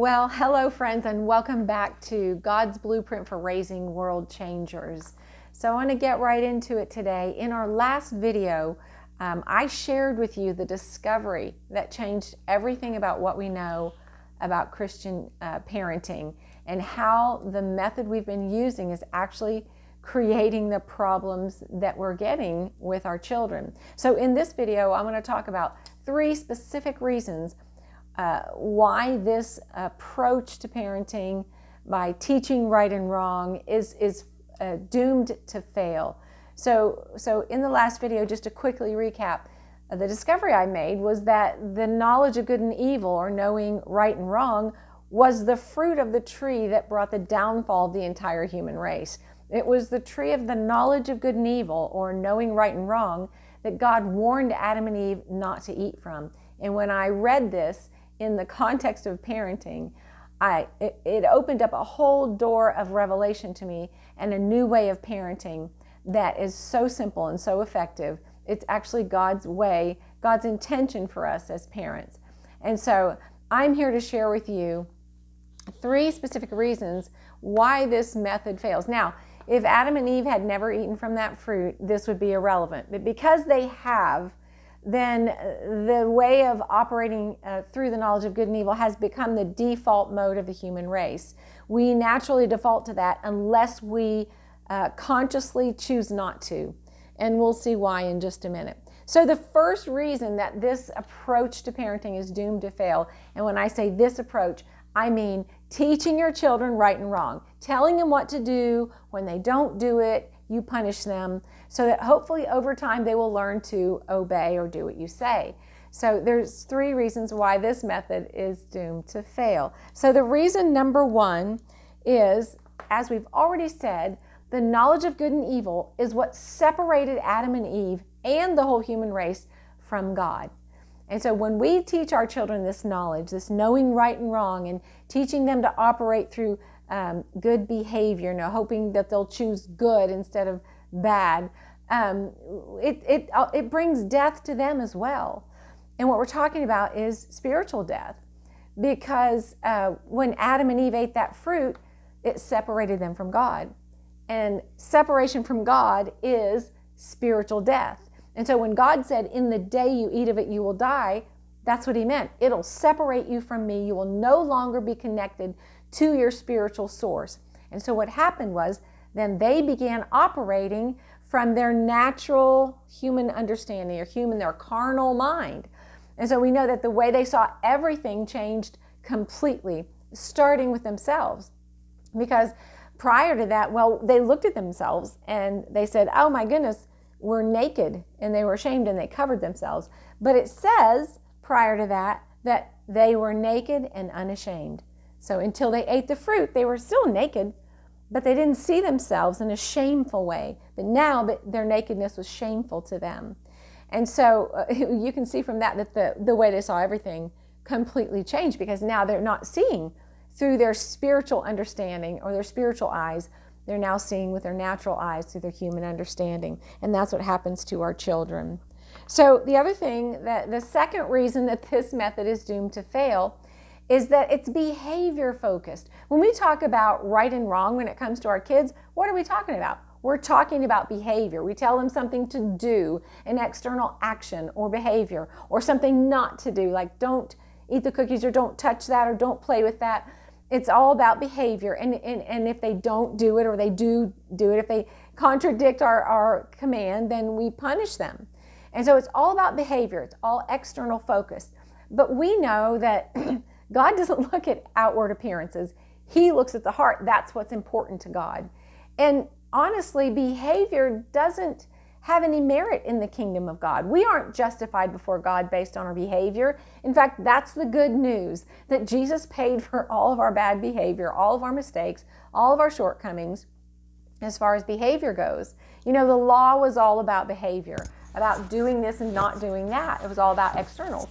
Well, hello friends, and welcome back to God's Blueprint for Raising World Changers. So I want to get right into it today. In our last video, I shared with you the discovery that changed everything about what we know about Christian parenting and how the method we've been using is actually creating the problems that we're getting with our children. So in this video, I'm going to talk about 3 specific reasons why this approach to parenting by teaching right and wrong is doomed to fail. So in the last video, just to quickly recap, the discovery I made was that the knowledge of good and evil, or knowing right and wrong, was the fruit of the tree that brought the downfall of the entire human race. It was the tree of the knowledge of good and evil, or knowing right and wrong, that God warned Adam and Eve not to eat from. And when I read this in the context of parenting, it opened up a whole door of revelation to me and a new way of parenting that is so simple and so effective. It's actually God's way, God's intention for us as parents. And so I'm here to share with you 3 specific reasons why this method fails. Now, if Adam and Eve had never eaten from that fruit, this would be irrelevant. But because they have, then the way of operating through the knowledge of good and evil has become the default mode of the human race. We naturally default to that unless we consciously choose not to. And we'll see why in just a minute. So the first reason that this approach to parenting is doomed to fail, and when I say this approach, I mean teaching your children right and wrong, telling them what to do. When they don't do it, you punish them, so that hopefully over time they will learn to obey or do what you say. So there's 3 reasons why this method is doomed to fail. So the reason number 1 is, as we've already said, the knowledge of good and evil is what separated Adam and Eve and the whole human race from God. And so when we teach our children this knowledge, this knowing right and wrong, and teaching them to operate through good behavior, hoping that they'll choose good instead of bad, it brings death to them as well. And what we're talking about is spiritual death, because when Adam and Eve ate that fruit, it separated them from God. And separation from God is spiritual death. And so when God said, "In the day you eat of it, you will die," that's what he meant. It'll separate you from me. You will no longer be connected to your spiritual source. And so what happened was, then they began operating from their natural human understanding, or their carnal mind. And so we know that the way they saw everything changed completely, starting with themselves. Because prior to that, they looked at themselves and they said, "Oh my goodness, we're naked," and they were ashamed and they covered themselves. But it says prior to that they were naked and unashamed. So until they ate the fruit, they were still naked, but they didn't see themselves in a shameful way. But now their nakedness was shameful to them. And so you can see from that the way they saw everything completely changed, because now they're not seeing through their spiritual understanding or their spiritual eyes. They're now seeing with their natural eyes through their human understanding. And that's what happens to our children. So the other thing, the second reason that this method is doomed to fail, is that it's behavior focused. When we talk about right and wrong when it comes to our kids, what are we talking about? We're talking about behavior. We tell them something to do, an external action or behavior, or something not to do, like don't eat the cookies, or don't touch that, or don't play with that. It's all about behavior. And if they don't do it, or they do it, if they contradict our command, then we punish them. And so it's all about behavior. It's all external focused. But we know that God doesn't look at outward appearances. He looks at the heart. That's what's important to God. And honestly, behavior doesn't have any merit in the kingdom of God. We aren't justified before God based on our behavior. In fact, that's the good news, that Jesus paid for all of our bad behavior, all of our mistakes, all of our shortcomings as far as behavior goes. The law was all about behavior, about doing this and not doing that. It was all about externals.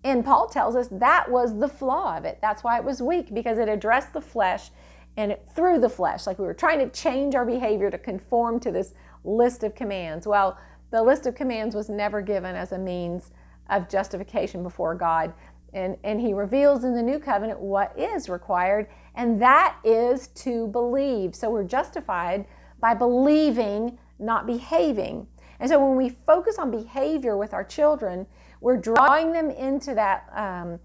And Paul tells us that was the flaw of it. That's why it was weak, because it addressed the flesh and through the flesh. Like we were trying to change our behavior to conform to this list of commands. Well, the list of commands was never given as a means of justification before God. And he reveals in the new covenant what is required, and that is to believe. So we're justified by believing, not behaving. And so when we focus on behavior with our children, we're drawing them into that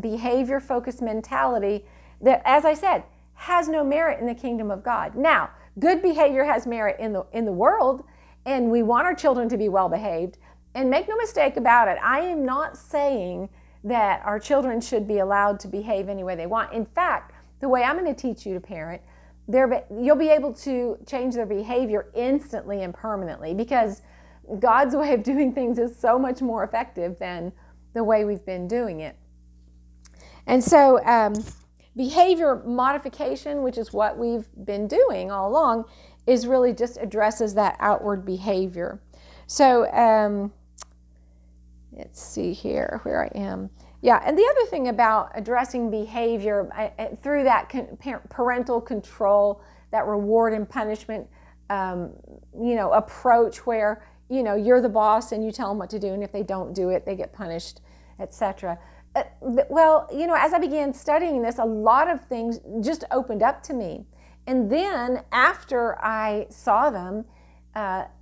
behavior-focused mentality that, as I said, has no merit in the kingdom of God. Now, good behavior has merit in the world, and we want our children to be well-behaved. And make no mistake about it, I am not saying that our children should be allowed to behave any way they want. In fact, the way I'm going to teach you to parent, you'll be able to change their behavior instantly and permanently, because God's way of doing things is so much more effective than the way we've been doing it. And so behavior modification, which is what we've been doing all along, is really just addresses that outward behavior. So let's see here where I am. Yeah, and the other thing about addressing behavior through that parental control, that reward and punishment, approach where, you're the boss and you tell them what to do, and if they don't do it, they get punished, etc. Well, as I began studying this, a lot of things just opened up to me. And then after I saw them,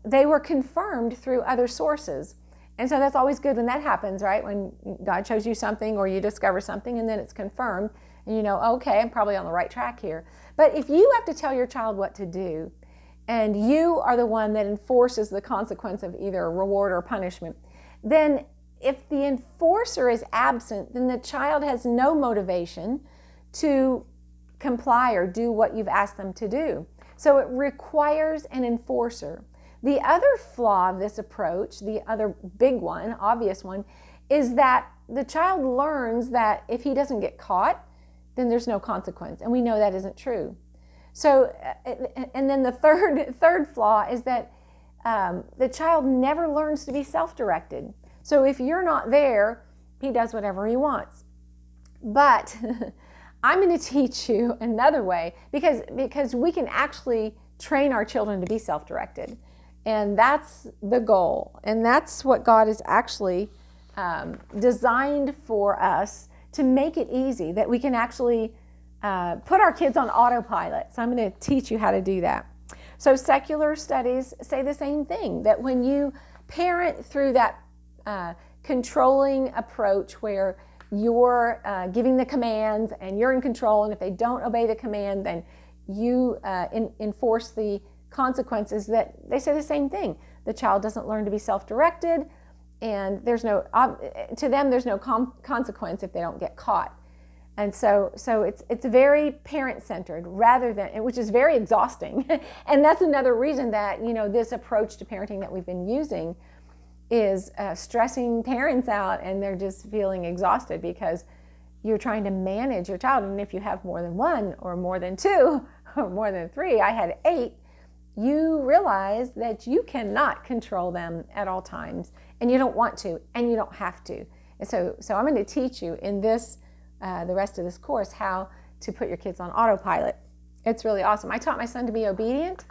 they were confirmed through other sources. And so that's always good when that happens, right? When God shows you something or you discover something and then it's confirmed and you know, okay, I'm probably on the right track here. But if you have to tell your child what to do and you are the one that enforces the consequence of either reward or punishment, then if the enforcer is absent, then the child has no motivation to comply or do what you've asked them to do. So it requires an enforcer. The other flaw of this approach, the other big one, obvious one, is that the child learns that if he doesn't get caught, then there's no consequence. And we know that isn't true. So, and then the third flaw is that the child never learns to be self-directed. So if you're not there, he does whatever he wants. But I'm going to teach you another way, because we can actually train our children to be self-directed. And that's the goal. And that's what God has actually designed for us, to make it easy, that we can actually put our kids on autopilot. So I'm going to teach you how to do that. So secular studies say the same thing, that when you parent through that controlling approach where you're giving the commands and you're in control, and if they don't obey the command, then you enforce the consequences, that they say the same thing. The child doesn't learn to be self-directed, and there's no consequence if they don't get caught. And so it's very parent-centered rather than, which is very exhausting. And that's another reason that, this approach to parenting that we've been using is stressing parents out, and they're just feeling exhausted because you're trying to manage your child. And if you have more than one or more than two or more than three, I had 8, you realize that you cannot control them at all times, and you don't want to, and you don't have to. And so I'm going to teach you in this, the rest of this course, how to put your kids on autopilot. It's really awesome. I taught my son to be obedient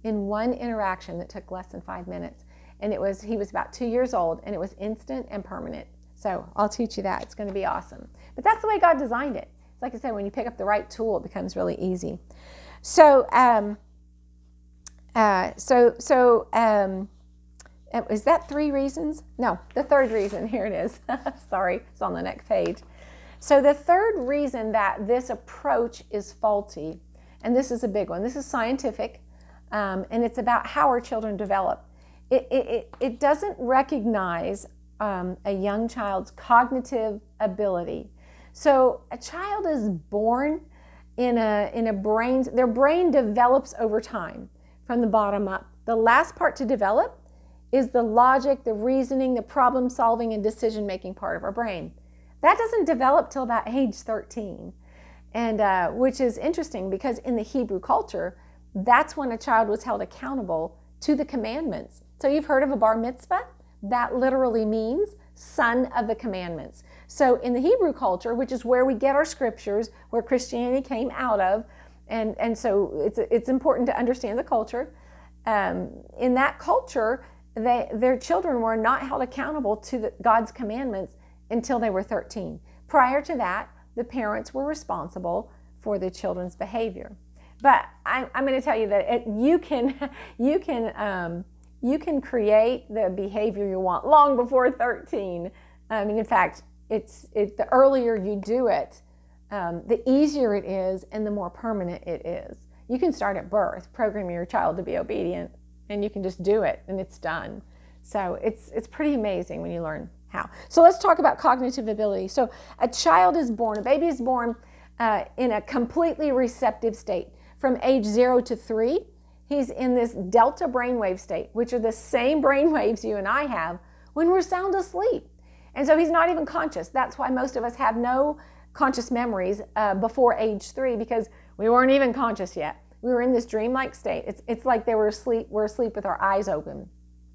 in one interaction that took less than 5 minutes. And he was about 2 years old, and it was instant and permanent. So I'll teach you that. It's going to be awesome. But that's the way God designed it. It's like I said, when you pick up the right tool, it becomes really easy. So, is that 3 reasons? No, the third reason, here it is. Sorry, it's on the next page. So the third reason that this approach is faulty, and this is a big one, this is scientific, and it's about how our children develop. It doesn't recognize a young child's cognitive ability. So a child is born in a brain, their brain develops over time from the bottom up. The last part to develop is the logic, the reasoning, the problem solving, and decision making part of our brain. That doesn't develop till about age 13, and which is interesting, because in the Hebrew culture, that's when a child was held accountable to the commandments. So you've heard of a bar mitzvah? That literally means son of the commandments. So in the Hebrew culture, which is where we get our scriptures, where Christianity came out of, and so it's important to understand the culture. In that culture, their children were not held accountable to God's commandments until they were 13. Prior to that, the parents were responsible for the children's behavior. But I'm going to tell you that you can create the behavior you want long before 13. In fact, the earlier you do it, the easier it is and the more permanent it is. You can start at birth, program your child to be obedient, and you can just do it and it's done. So it's pretty amazing when you learn how. So let's talk about cognitive ability. So a baby is born in a completely receptive state. From age 0 to 3, he's in this delta brainwave state, which are the same brainwaves you and I have when we're sound asleep. And so he's not even conscious. That's why most of us have no conscious memories before age 3, because we weren't even conscious yet. We were in this dreamlike state. It's like we're asleep with our eyes open.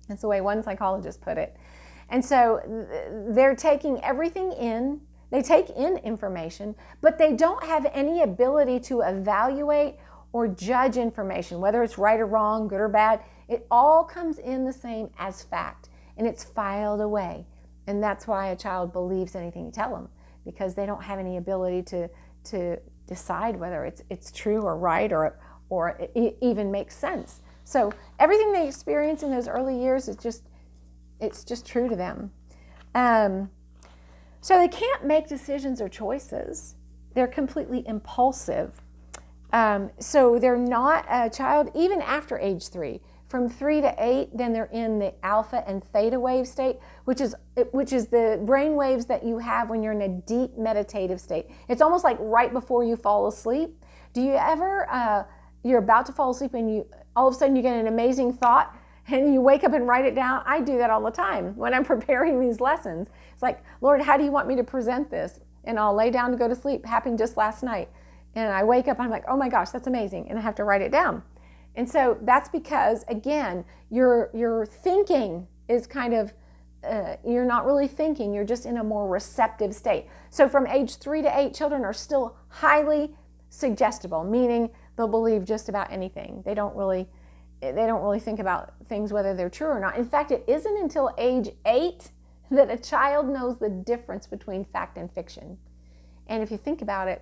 That's the way one psychologist put it. And so they're taking everything in. They take in information, but they don't have any ability to evaluate or judge information, whether it's right or wrong, good or bad. It all comes in the same as fact, and it's filed away. And that's why a child believes anything you tell them, because they don't have any ability to decide whether it's true or right or it even makes sense. So everything they experience in those early years is just true to them. So they can't make decisions or choices. They're completely impulsive. So they're not a child even after age 3. From 3 to 8, then they're in the alpha and theta wave state, which is the brain waves that you have when you're in a deep meditative state. It's almost like right before you fall asleep. Do you ever, you're about to fall asleep and all of a sudden you get an amazing thought and you wake up and write it down? I do that all the time when I'm preparing these lessons. It's like, Lord, how do you want me to present this? And I'll lay down to go to sleep. Happened just last night. And I wake up and I'm like, oh my gosh, that's amazing. And I have to write it down. And so that's because, again, your thinking is kind of, you're not really thinking, you're just in a more receptive state. So from age 3 to 8, children are still highly suggestible, meaning they'll believe just about anything. They don't really think about things whether they're true or not. In fact, it isn't until age 8 that a child knows the difference between fact and fiction. And if you think about it,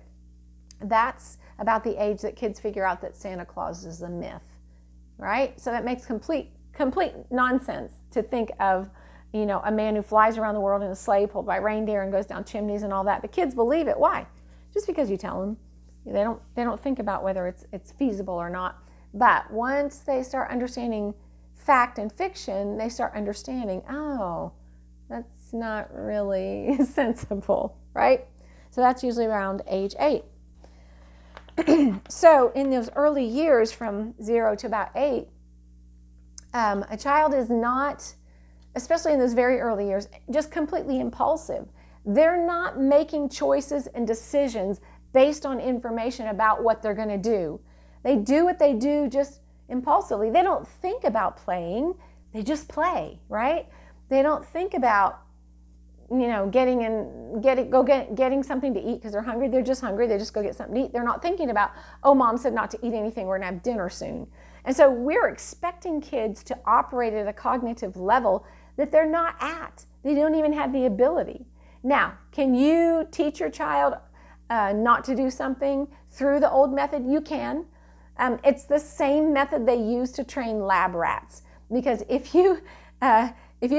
that's about the age that kids figure out that Santa Claus is a myth, right? So that makes complete nonsense to think of, a man who flies around the world in a sleigh pulled by reindeer and goes down chimneys and all that. The kids believe it. Why? Just because you tell them. They don't think about whether it's feasible or not. But once they start understanding fact and fiction, they start understanding, oh, that's not really sensible, right? So that's usually around age 8. So in those early years from 0 to about 8, a child is not, especially in those very early years, just completely impulsive. They're not making choices and decisions based on information about what they're going to do. They do what they do just impulsively. They don't think about playing. They just play, right? They don't think about, getting something to eat because they're hungry. They're just hungry. They just go get something to eat. They're not thinking about, oh, mom said not to eat anything. We're going to have dinner soon. And so we're expecting kids to operate at a cognitive level that they're not at. They don't even have the ability. Now, can you teach your child not to do something through the old method? You can. It's the same method they use to train lab rats. Because if you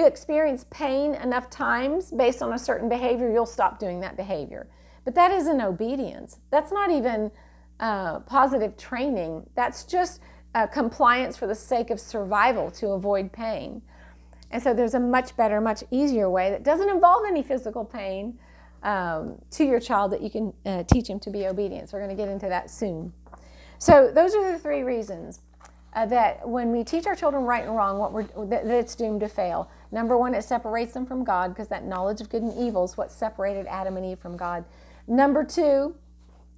experience pain enough times based on a certain behavior, you'll stop doing that behavior. But that isn't obedience. That's not even positive training. That's just compliance for the sake of survival to avoid pain. And so there's a much better, much easier way that doesn't involve any physical pain to your child that you can teach him to be obedient. So we're going to get into that soon. So those are the 3 reasons that when we teach our children right and wrong, that it's doomed to fail. Number 1, it separates them from God, because that knowledge of good and evil is what separated Adam and Eve from God. Number 2,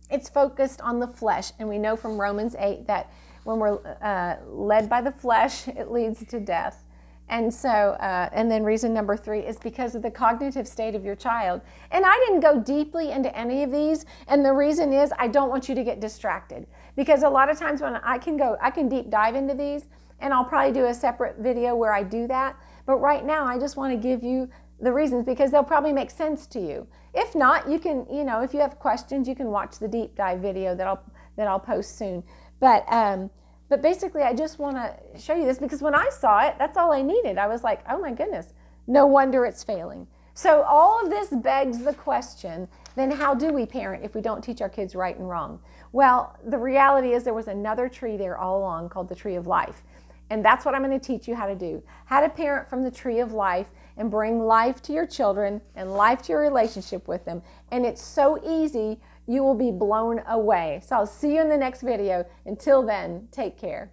it's focused on the flesh, and we know from Romans 8 that when we're led by the flesh, it leads to death. And so, and then reason number 3 is because of the cognitive state of your child. And I didn't go deeply into any of these, and the reason is I don't want you to get distracted. Because a lot of times when I can deep dive into these, and I'll probably do a separate video where I do that. But right now, I just want to give you the reasons, because they'll probably make sense to you. If not, you can, if you have questions, you can watch the deep dive video that I'll post soon. But basically, I just want to show you this because when I saw it, that's all I needed. I was like, oh my goodness, no wonder it's failing. So all of this begs the question, then how do we parent if we don't teach our kids right and wrong? Well, the reality is there was another tree there all along called the tree of life. And that's what I'm going to teach you how to do. How to parent from the tree of life and bring life to your children and life to your relationship with them. And it's so easy, you will be blown away. So I'll see you in the next video. Until then, take care.